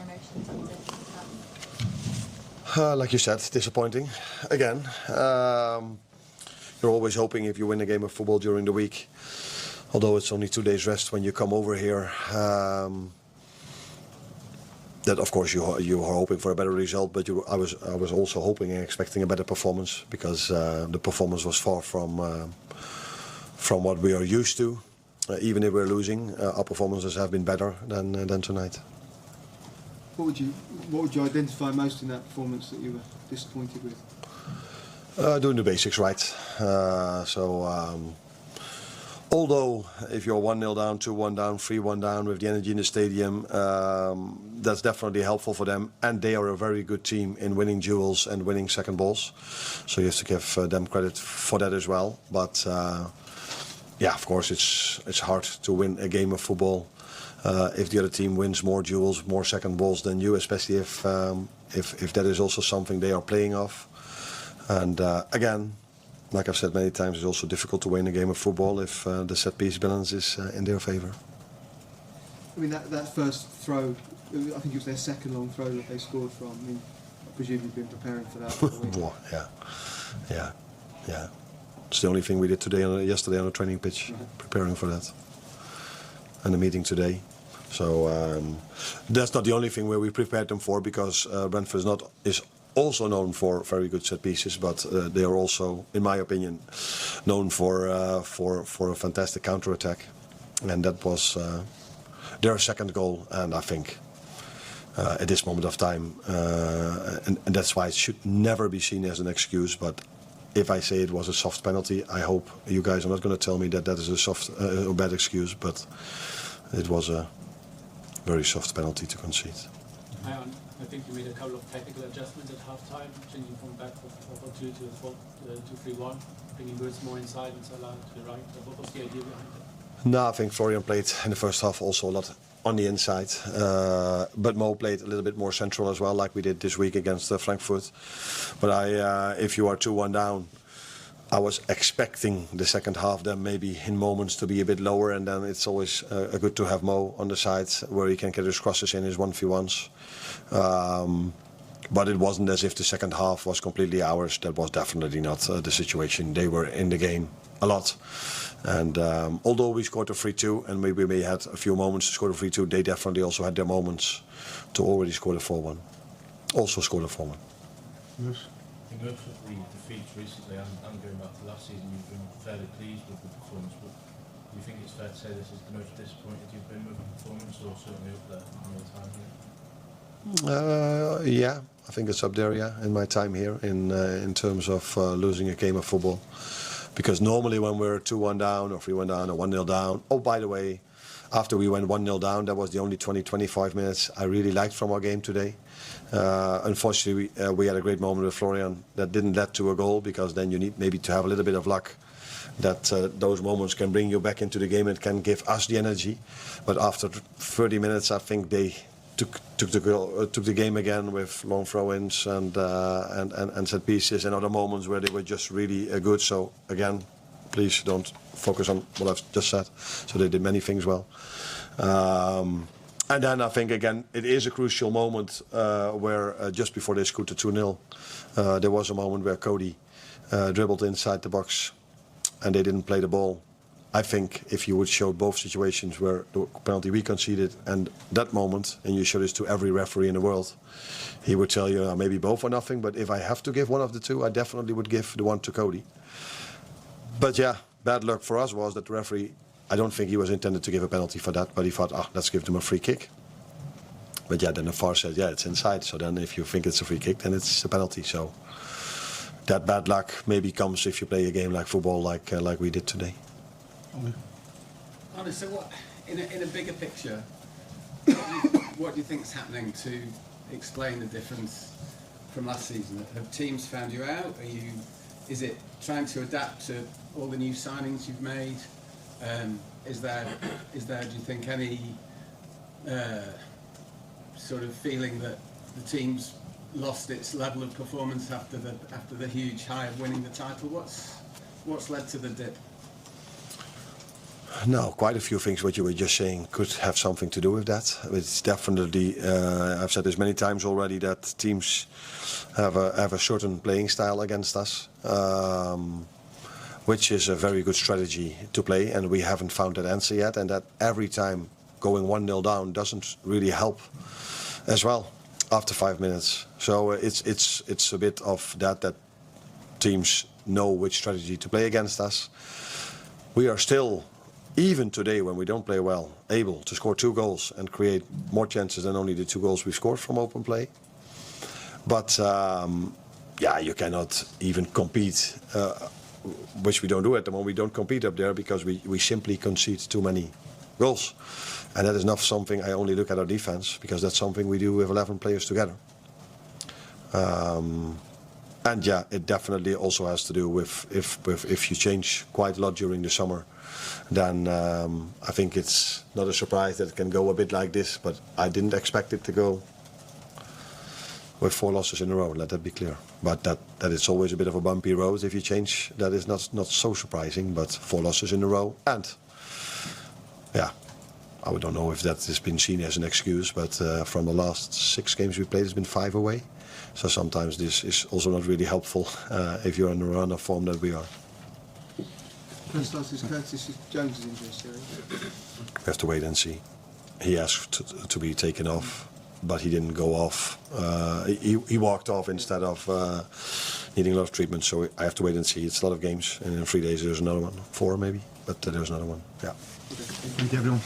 your emotions after that? Like you said, disappointing again. You're always hoping if you win a game of football during the week, although it's only 2 days rest when you come over here, that of course you are hoping for a better result, but I was also hoping and expecting a better performance, because the performance was far from what we are used to. Even if we're losing, our performances have been better than tonight. What would you identify most in that performance that you were disappointed with? Doing the basics right. Although if you're 1-0 down, 2-1 down, 3-1 down with the energy in the stadium, that's definitely helpful for them. And they are a very good team in winning duels and winning second balls. So you have to give them credit for that as well. But yeah, of course, it's hard to win a game of football if the other team wins more duels, more second balls than you, especially if that is also something they are playing off. And again, like I've said many times, it's also difficult to win a game of football if the set piece balance is in their favour. I mean, that first throw, I think it was their second long throw that they scored from. I mean, I presume you've been preparing for that. Well, yeah. It's the only thing we did yesterday on the training pitch, preparing for that. And the meeting today. So that's not the only thing where we prepared them for, because Brentford is also known for very good set pieces, but they are also, in my opinion, known for a fantastic counter-attack, and that was their second goal. And I think at this moment of time, and that's why it should never be seen as an excuse. But if I say it was a soft penalty, I hope you guys are not going to tell me that is a soft or bad excuse. But it was a very soft penalty to concede. I think you made a couple of technical adjustments at half-time, changing from back 4-4-2 to 2-3-1, bringing Wirtz more inside and Salah to the right. What was the idea behind that? No, I think Florian played in the first half also a lot on the inside, but Mo played a little bit more central as well, like we did this week against Frankfurt. But if you are 2-1 down, I was expecting the second half then maybe in moments to be a bit lower, and then it's always good to have Mo on the sides where he can get his crosses in, his 1v1s. But it wasn't as if the second half was completely ours. That was definitely not the situation. They were in the game a lot. And although we scored a 3-2 and maybe we had a few moments to score a 3-2, they definitely also had their moments to already score the 4-1. Also scored a 4-1. Yes. In terms of the defeats recently, and going back to last season, you've been fairly pleased with the performance, but do you think it's fair to say this is the most disappointed you've been with the performance, or certainly up there in your time here? Yeah, I think it's up there, yeah, in my time here, in terms of losing a game of football. Because normally when we're 2-1 down, or 3-1 down, or 1-0 down, oh, by the way, after we went 1-0 down, that was the only 20-25 minutes I really liked from our game today. Unfortunately, we had a great moment with Florian that didn't lead to a goal, because then you need maybe to have a little bit of luck that those moments can bring you back into the game and can give us the energy. But after 30 minutes, I think they took the game again with long throw-ins and set pieces and other moments where they were just really good. So again, please don't focus on what I've just said. So they did many things well. And then I think again it is a crucial moment where just before they scored to 2-0, there was a moment where Cody dribbled inside the box and they didn't play the ball. I think if you would show both situations where the penalty we conceded and that moment, and you show this to every referee in the world, he would tell you maybe both or nothing, but if I have to give one of the two, I definitely would give the one to Cody. But yeah, bad luck for us was that the referee, I don't think he was intended to give a penalty for that, but he thought, let's give them a free kick. But yeah, then the VAR said, yeah, it's inside. So then if you think it's a free kick, then it's a penalty. So that bad luck maybe comes if you play a game like football, like we did today. Arne, so what, in a bigger picture, what do you think is happening to explain the difference from last season? Have teams found you out? Is it trying to adapt to all the new signings you've made? Is there, do you think, any sort of feeling that the team's lost its level of performance after the huge high of winning the title? What's led to the dip? No, quite a few things what you were just saying could have something to do with that. It's definitely, I've said this many times already, that teams have a certain playing style against us, which is a very good strategy to play, and we haven't found that answer yet, and that every time going 1-0 down doesn't really help as well after 5 minutes. So it's a bit of that teams know which strategy to play against us. We are still, even today when we don't play well, able to score 2 goals and create more chances than only the 2 goals we scored from open play. But yeah, you cannot even compete, which we don't do at the moment. We don't compete up there because we simply concede too many goals. And that is not something I only look at our defense, because that's something we do with 11 players together. And yeah, it definitely also has to do with if you change quite a lot during the summer, then I think it's not a surprise that it can go a bit like this. But I didn't expect it to go with 4 losses in a row. Let that be clear. But that it's always a bit of a bumpy road if you change. That is not so surprising. But 4 losses in a row, and yeah, I don't know if that has been seen as an excuse. But from the last 6 games we played, it's been 5 away. So sometimes this is also not really helpful if you're in a run of form that we are. Curtis Jones' injury serious? We have to wait and see. He asked to be taken off, but he didn't go off. He walked off instead of needing a lot of treatment. So I have to wait and see. It's a lot of games, and in 3 days there's another one, 4 maybe, but there's another one. Yeah. Okay. Thank you everyone.